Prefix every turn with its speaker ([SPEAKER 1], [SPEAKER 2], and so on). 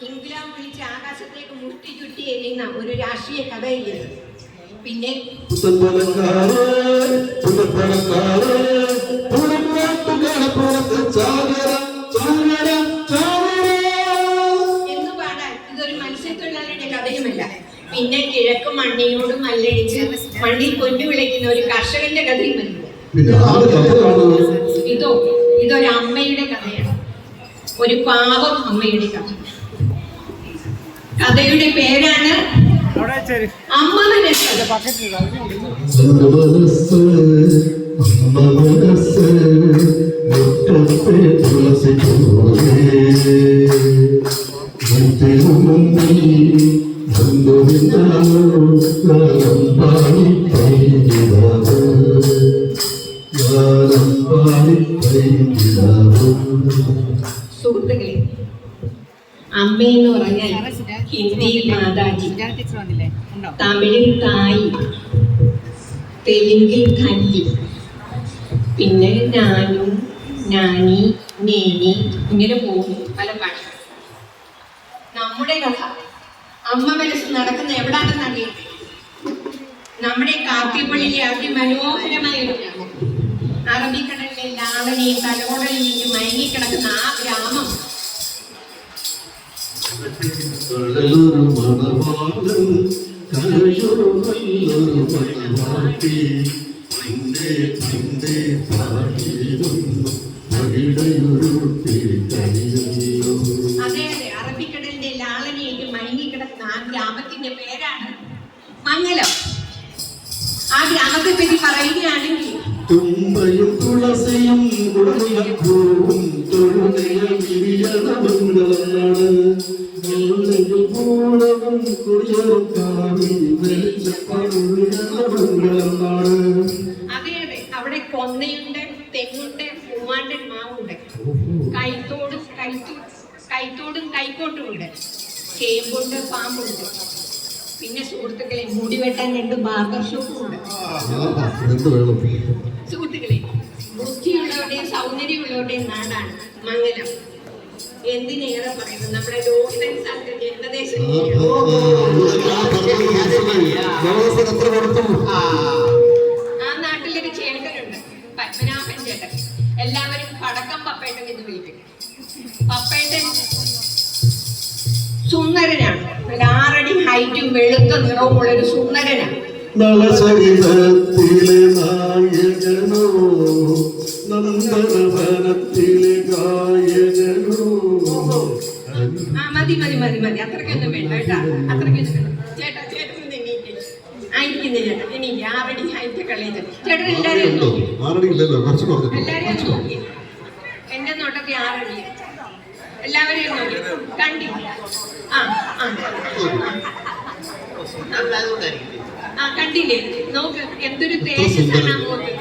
[SPEAKER 1] ഇംഗ്ലാം വിളിച്ച് ആകാശത്തേക്ക് മുഷ്ടി ചുറ്റി എറിയുന്ന ഒരു രാഷ്ട്രീയ കഥയില്ല. പിന്നെ എന്ന് പാടാൻ ഇതൊരു മത്സ്യത്തൊഴിലാളിയുടെ കഥയുമല്ല. പിന്നെ കിഴക്ക് മണ്ണിനോട് മല്ലടിച്ച് മണ്ണിൽ പൊന്നു വിളയ്ക്കുന്ന ഒരു കർഷകന്റെ കഥയുമല്ല. ഇതൊരു അമ്മയുടെ കഥയാണ്, ഒരു പാവം അമ്മയുടെ കഥ. കഥയുടെ പേരാണ് അമ്മ മനസ്സ്. സുഹൃത്തുക്കളെ, അമ്മയെന്ന് പറഞ്ഞാൽ ഹിന്ദിയിൽ മാതാജി, തമിഴിൽ തായി, തെലുങ്കിൽ തല്ലി, പിന്നെ നാനും നാനി നേനി, ഇങ്ങനെ പോകുന്നു പല ഭാഷ. നമ്മുടെ കഥ അമ്മ മനസ്സ് നടക്കുന്ന എവിടാണെന്ന് അറിയട്ടെ. നമ്മുടെ കാർത്തിപ്പള്ളിയിലെ അതിമനോഹരമായ ഒരു ഗ്രാമം, അറബിക്കടലിലെ ലാവണിയും തലോടലിലേക്ക് മയങ്ങിക്കിടക്കുന്ന ആ ഗ്രാമം അറബിക്കടലിന്റെ ലാളനയേക്ക് മയങ്ങിക്കിടക്കുന്ന ആ ഗ്രാമത്തിന്റെ പേരാണ് മംഗലം. ആ ഗ്രാമത്തെ പറ്റി പറയുകയാണെങ്കിൽ
[SPEAKER 2] തുമ്പയും തുളസിയും പൂവും തൊഴുതയ വിരിയണമംഗളനാണ്. പൂളവും കുടിയറും കാവി വെളിച്ചപ്പാടുമംഗളനാണ്.
[SPEAKER 1] അതെ അതെ, അവിടെ കൊന്നയുണ്ട്, തെങ്ങുണ്ട്, പൂവാണ്ടൻ മാവുണ്ട്, കൈത്തോടും കൈക്കോട്ടും ഉണ്ട്, ചേമ്പുണ്ട്, പാമ്പുണ്ട്. പിന്നെ സുഹൃത്തുക്കളെ, മുടി വെട്ടാൻ 2 ബാർബർ ഷോപ്പും ഉണ്ട്. സുഹൃത്തുക്കളെ, ബുദ്ധിയുള്ളവരുടെയും സൗന്ദര്യമുള്ളവരുടെയും നാടാണ് മംഗലം. എന്തിനേറെ പറയുന്നത്, നമ്മുടെ ലോകൻ ജന്മദേശം. ആ നാട്ടിലൊരു ചേട്ടനുണ്ട്, പത്മനാഭൻ ചേട്ടൻ. എല്ലാവരും പടക്കം പപ്പേട്ടൻ എന്ന് വിളിക്കും. പപ്പേട്ടൻ സുന്ദരനാണ്, 6 അടി ഹൈറ്റും വെളുത്ത നിറവുമുള്ള ഒരു സുന്ദരനാണ്. മതി അത്രയ്ക്കൊന്നും വേണ്ട കേട്ടാ, അത്രയ്ക്കൊന്നും വേണ്ട. ചേട്ടാ ചേട്ടൻ ആയിരിക്കുന്ന ചേട്ടൻ എനിക്ക് 6 അടി ഹൈറ്റ് കളിയ ചേട്ടൻ. എല്ലാവരും നോക്കി, എന്റെ നോട്ടത്തിൽ 6 അടി. എല്ലാവരെയും നോക്കി കണ്ടില്ല. കണ്ടില്ലേ, നോക്ക് എന്തൊരു തേജസ്സാണ് അങ്ങോട്ട്.